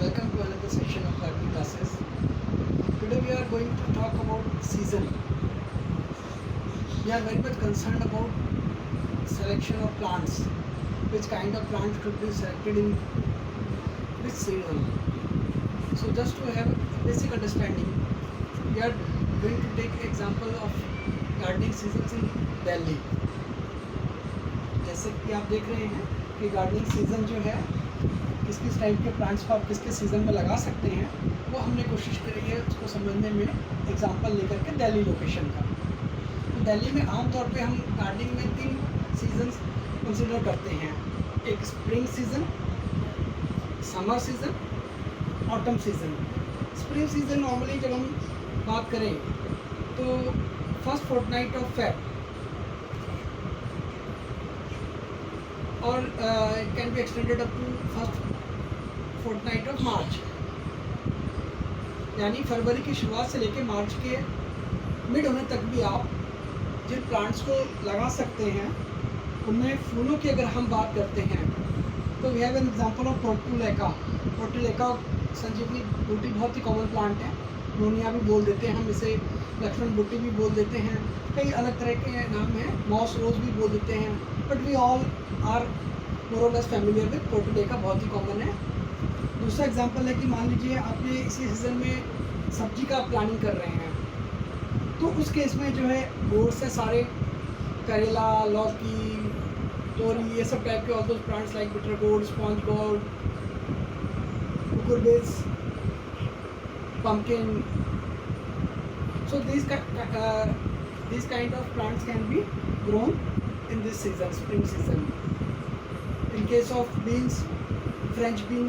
Welcome to another session of gardening classes. Today we are going to talk about season. We are very much concerned about selection of plants. Which kind of plant should be selected in which season. So just to have a basic understanding, we are going to take example of gardening seasons in Delhi. जैसे कि आप देख रहे हैं कि gardening season जो है किस किस टाइप के प्लांट्स को आप किस किस सीज़न में लगा सकते हैं, वो हमने कोशिश करी है उसको समझने में एग्जांपल लेकर के दिल्ली लोकेशन का। तो दिल्ली में आमतौर पे हम गार्डनिंग में 3 सीजन्स कंसिडर करते हैं, एक spring season, summer season, autumn season. Spring season normally जब हम बात करें तो फर्स्ट फोर्टनाइट ऑफ फेब और it can be extended up to first fortnight of March, यानी फरवरी की शुरुआत से लेकर मार्च के मिड होने तक भी आप जिन प्लांट्स को लगा सकते हैं उनमें फूलों की अगर हम बात करते हैं तो we have an example of portulaca. Portulaca संजीवनी बूटी बहुत ही कॉमन प्लांट है, नोनिया भी बोल देते हैं हम इसे, लक्ष्मण बूटी भी बोल देते हैं, कई अलग तरह के नाम हैं, मॉस रोज भी बोल देते हैं, but we all are more और लेस फैमिलियर विद पोर्टुलेका, बहुत ही कॉमन है। दूसरा एग्जांपल है कि मान लीजिए आपने इसी सीज़न में सब्जी का प्लानिंग कर रहे हैं तो उस केस में जो है गोड से सारे करेला, लौकी, तोरी, ये सब टाइप के all those plants like bitter गोड, स्पॉन्ज गोड, कुकुरबिस, pumpkin. So these kind of plants can be grown in this season, spring season. In case of beans, French bean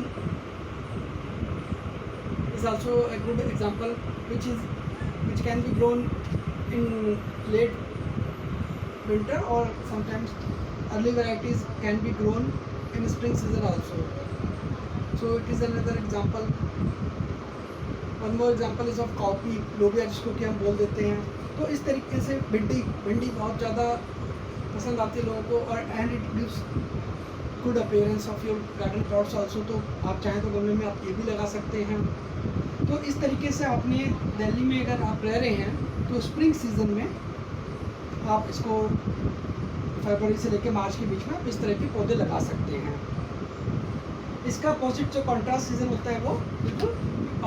is also a good example, which can be grown in late winter, or sometimes early varieties can be grown in spring season also. So it is another example. One more example is of copy, लोबिया जिसको कि हम बोल देते हैं। तो इस तरीके से भिंडी बहुत ज़्यादा पसंद आती है लोगों को, और and it gives good appearance of your garden plots also. तो आप चाहें तो गमले में आप ये भी लगा सकते हैं। तो इस तरीके से आपने दिल्ली में अगर आप रह रहे हैं तो स्प्रिंग सीजन में आप इसको फरवरी से लेकर मार्च के बीच में आप इस तरह के पौधे लगा सकते हैं। इसका अपोजिट जो कॉन्ट्रास्ट सीज़न होता है वो बिल्कुल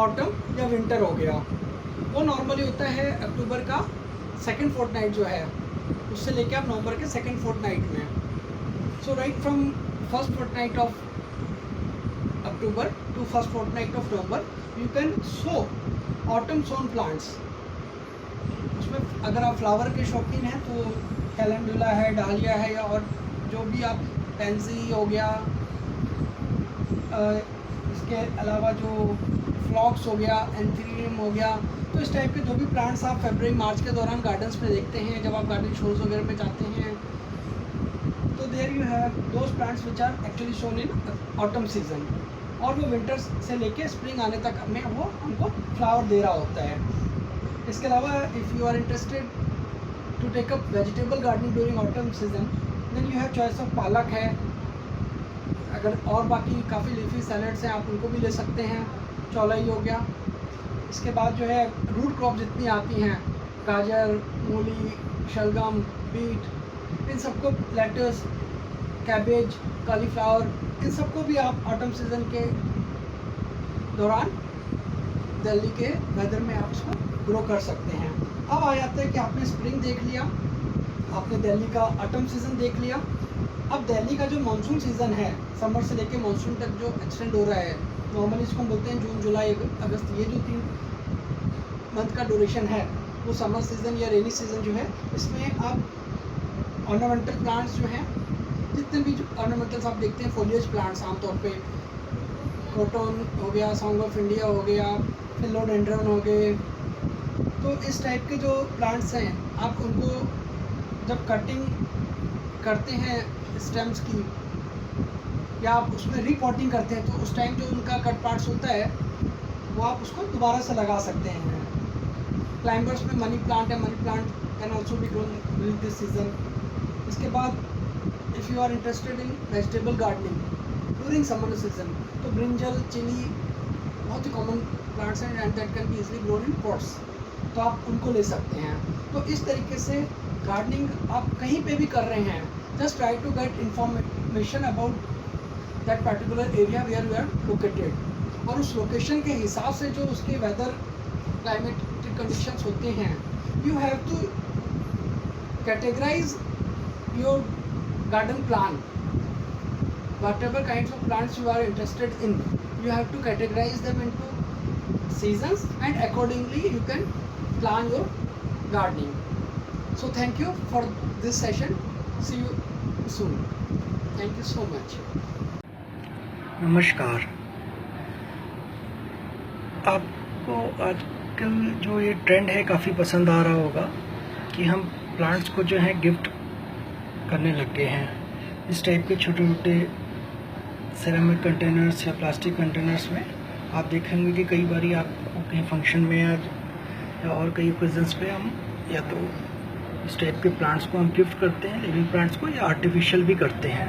ऑटम या विंटर हो गया। वो नॉर्मली होता है अक्टूबर का सेकंड फोर्टनाइट जो है, उससे लेके आप नवंबर के सेकंड फोर्टनाइट में। So right from first fortnight of October to first fortnight of November you can sow autumn sown plants. उसमें अगर आप फ्लावर के शौकीन हैं तो कैलेंडुला है, डालिया है, या और जो भी आप पेंसी हो गया, इसके अलावा जो फ्लॉक्स हो गया, एंथीरियम हो गया, तो इस टाइप के जो भी प्लांट्स आप फरवरी मार्च के दौरान गार्डन्स में देखते हैं, जब आप गार्डन शोज वगैरह में जाते हैं, तो there you have those plants which are actually shown in autumn season, और वो विंटर से लेके स्प्रिंग आने तक में वो उनको फ्लावर दे रहा होता है। इसके अलावा if you are interested to take up vegetable gardening during autumn season then you have choice of palak है, अगर और बाकी काफ़ी लीफी सैलड्स हैं आप उनको भी ले सकते हैं, चौलाई हो गया। इसके बाद जो है रूट क्रॉप जितनी आती हैं, गाजर, मूली, शलगम, बीट, इन सबको, लेटस, कैबेज, कॉलीफ्लावर, इन सबको भी आप ऑटम सीज़न के दौरान दिल्ली के वेदर में आप इसको ग्रो कर सकते हैं। अब आ जाते हैं कि आपने स्प्रिंग देख लिया, आपने दिल्ली का ऑटम सीज़न देख लिया। अब दिल्ली का जो मानसून सीज़न है, समर से लेके मानसून तक जो एक्सटेंड हो रहा है, नॉर्मली इसको हम बोलते हैं जून, जुलाई, अगस्त, ये जो 3 मंथ का ड्यूरेशन है वो समर सीज़न या रेनी सीज़न जो है, इसमें आप ऑर्नामेंटल प्लांट्स जो हैं, जितने भी ऑर्नामेंटल्स आप देखते हैं, फोलिएज प्लांट्स आमतौर पे, क्रोटन हो गया, सॉन्ग ऑफ इंडिया हो गया, फिलोडेंड्रन हो गए, तो इस टाइप के जो प्लांट्स हैं आप उनको जब कटिंग करते हैं स्टेम्स की, या आप उसमें रिपोर्टिंग करते हैं, तो उस टाइम जो उनका कट पार्ट्स होता है वो आप उसको दोबारा से लगा सकते हैं। क्लाइंबर्स में मनी प्लांट है, money plant can also be grown during this season. इसके बाद if you are interested in vegetable gardening during summer season, तो ब्रिंजल, चिली, बहुत ही कॉमन प्लांट्स हैं and that can be easily grown in pots, तो आप उनको ले सकते हैं। तो इस तरीके से गार्डनिंग आप कहीं पे भी कर रहे हैं, just try to get information about that particular area where we are located, और उस लोकेशन के हिसाब से जो उसके वेदर क्लाइमेटिक कंडीशंस होते हैं, you have to categorise your garden plan, whatever kinds of plants you are interested in, you have to categorize them into seasons and accordingly you can plan your gardening. So thank you for this session, see you soon, thank you so much. नमस्कार। आपको आजकल जो ये trend है काफ़ी पसंद आ रहा होगा कि हम प्लांट्स को जो है गिफ्ट करने लग गए हैं। इस टाइप के छोटे छोटे सिरेमिक कंटेनर्स या प्लास्टिक कंटेनर्स में आप देखेंगे कि कई बार आप कहीं फंक्शन में या और कई ओकेजन्स पे हम या तो इस टाइप के प्लांट्स को हम गिफ्ट करते हैं, लिविंग प्लांट्स को, या आर्टिफिशियल भी करते हैं।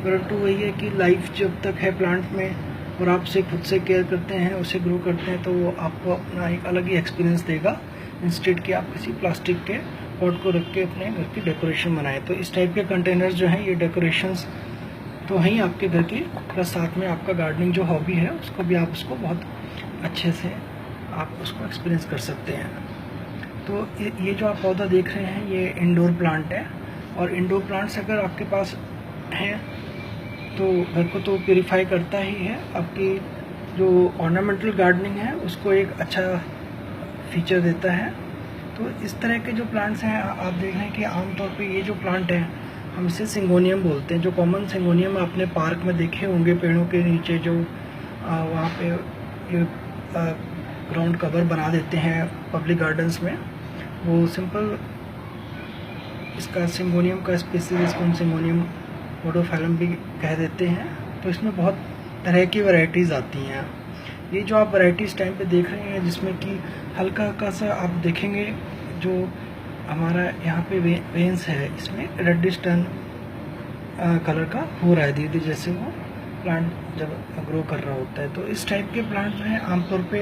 परंतु वही है कि लाइफ जब तक है प्लांट में और आप उसे खुद से केयर करते हैं, उसे ग्रो करते हैं, तो वो आपको अपना एक अलग ही एक्सपीरियंस देगा, इंस्टेड कि आप किसी प्लास्टिक के पॉट को रख के अपने घर की डेकोरेशन बनाएं। तो इस टाइप के कंटेनर्स जो हैं ये डेकोरेशंस तो वहीं आपके घर की, प्लस साथ में आपका गार्डनिंग जो हॉबी है उसको भी आप उसको बहुत अच्छे से आप उसको एक्सपीरियंस कर सकते हैं। तो ये जो आप पौधा देख रहे हैं ये इंडोर प्लांट है, और इंडोर प्लांट्स अगर आपके पास हैं तो घर को तो प्योरीफाई करता ही है, आपकी जो ऑर्नामेंटल गार्डनिंग है उसको एक अच्छा फीचर देता है। तो इस तरह के जो प्लांट्स हैं आप देख रहे हैं कि आमतौर पे ये जो प्लांट है हम इसे सिंगोनियम बोलते हैं। जो कॉमन सिंगोनियम आपने पार्क में देखे होंगे, पेड़ों के नीचे जो वहाँ पे ये ग्राउंड कवर बना देते हैं पब्लिक गार्डन्स में, वो सिंपल इसका सिंगोनियम का स्पीसीज, इसको हम सिंगोनियम पोडोफाइलम भी कह देते हैं। तो इसमें बहुत तरह की वैरायटीज़ आती हैं। ये जो आप वैरायटीज़ टाइम पे देख रहे हैं जिसमें कि हल्का हल्का सा आप देखेंगे जो हमारा यहाँ पे वेन्स है, इसमें रेडिश टर्न कलर का हो रहा है धीरे धीरे जैसे वो प्लांट जब ग्रो कर रहा होता है। तो इस टाइप के प्लांट जो है आमतौर पे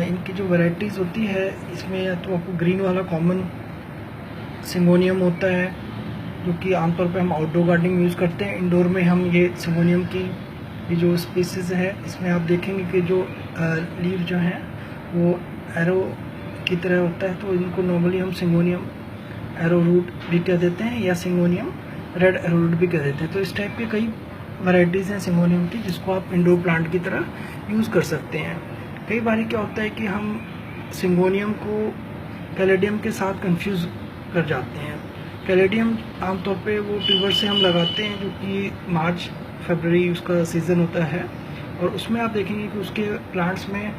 इनकी जो वैरायटीज़ होती है इसमें या तो आपको ग्रीन वाला कॉमन सिंगोनियम होता है जो कि आमतौर पे हम आउटडोर गार्डनिंग में यूज़ करते हैं। इंडोर में हम ये सिंगोनियम की ये जो स्पीसीज है इसमें आप देखेंगे कि जो लीव जो हैं वो एरो की तरह होता है, तो इनको नॉर्मली हम सिंगोनियम एरो रूट भी कह देते हैं या सिंगोनियम रेड एरो रूट भी कह देते हैं। तो इस टाइप के कई वैरायटीज़ हैं सिंगोनियम की जिसको आप इंडोर प्लांट की तरह यूज़ कर सकते हैं। कई बार क्या होता है कि हम सिंगोनियम को कैलेडियम के साथ कंफ्यूज कर जाते हैं। कैलेडियम आमतौर पे वो ट्यूबर से हम लगाते हैं जो कि मार्च फरवरी उसका सीज़न होता है, और उसमें आप देखेंगे कि उसके प्लांट्स में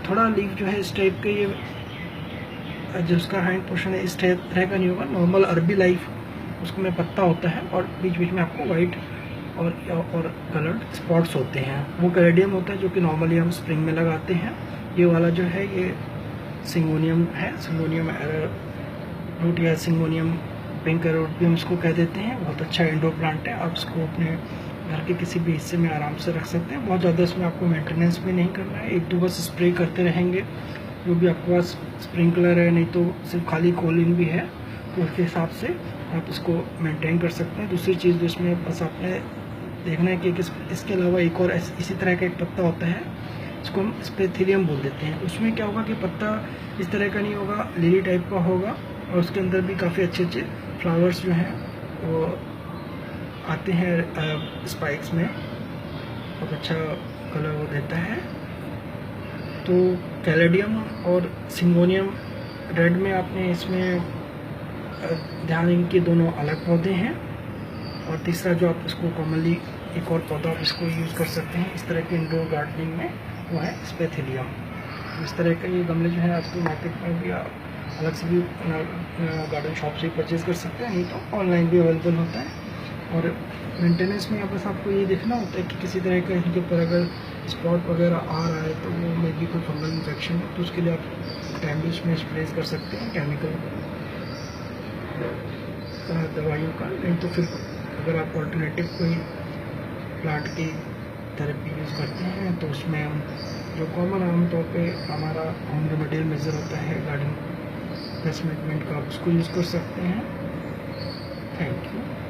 थोड़ा लीफ जो है इस टाइप के, ये जो उसका हैंड पोर्शन है इस तरह का नहीं होगा, नॉर्मल अरबी लाइफ उसमें पत्ता होता है और बीच बीच में आपको वाइट और कलर्ड स्पॉट्स होते हैं। वो कैलेडियम होता है जो कि नॉर्मली हम स्प्रिंग में लगाते हैं। ये वाला जो है ये सिंगोनियम है, सिंगोनियम रूट या सिंगोनियम पिंक रूट भी हम इसको कह देते हैं। बहुत अच्छा इंडोर प्लांट है, आप इसको अपने घर के किसी भी हिस्से में आराम से रख सकते हैं। बहुत ज़्यादा इसमें आपको मेंटेनेंस भी नहीं करना है, एक दो बस स्प्रे करते रहेंगे। जो भी आपके पास स्प्रिंकलर है, नहीं तो सिर्फ खाली कोलिन भी है, तो उसके हिसाब से आप इसको मेंटेन कर सकते हैं। दूसरी चीज़ जो इसमें बस आपने देखना है कि इसके अलावा एक और इसी तरह का एक पत्ता होता है, इसको हम स्पेथिलियम बोल देते हैं। उसमें क्या होगा कि पत्ता इस तरह का नहीं होगा, लिली टाइप का होगा, और उसके अंदर भी काफ़ी अच्छे अच्छे फ्लावर्स जो हैं वो आते हैं स्पाइक्स में, बहुत अच्छा कलर वो देता है। तो कैलेडियम और सिंगोनियम रेड में आपने इसमें ध्यान दें कि दोनों अलग पौधे हैं। और तीसरा जो आप इसको कॉमनली एक और पौधा आप इसको यूज़ कर सकते हैं इस तरह के इंडोर गार्डनिंग में, वो है स्पेथिलियम। इस तरह का ये गमले जो है आजकल मार्केट में भी अलग से भी गार्डन शॉप से परचेज़ कर सकते हैं, नहीं तो ऑनलाइन भी अवेलेबल होता है। और मेंटेनेंस में बस आपको ये देखना होता है कि किसी तरह का इनके ऊपर अगर स्पॉट वगैरह आ रहा है तो वो मे बी कोई फंगल इन्फेक्शन है, तो उसके लिए आप टाइमली उसमें स्प्रे कर सकते हैं केमिकल दवाइयों का। नहीं तो फिर अगर आप ऑल्टरनेटिव कोई प्लांट की थेरेपी यूज़ करते हैं, तो उसमें हम जो कॉमन आमतौर पे हमारा होम रेमेडियल मेजर होता है गार्डन पेस्ट मैनेजमेंट का, आप उसको यूज़ कर सकते हैं। Thank you.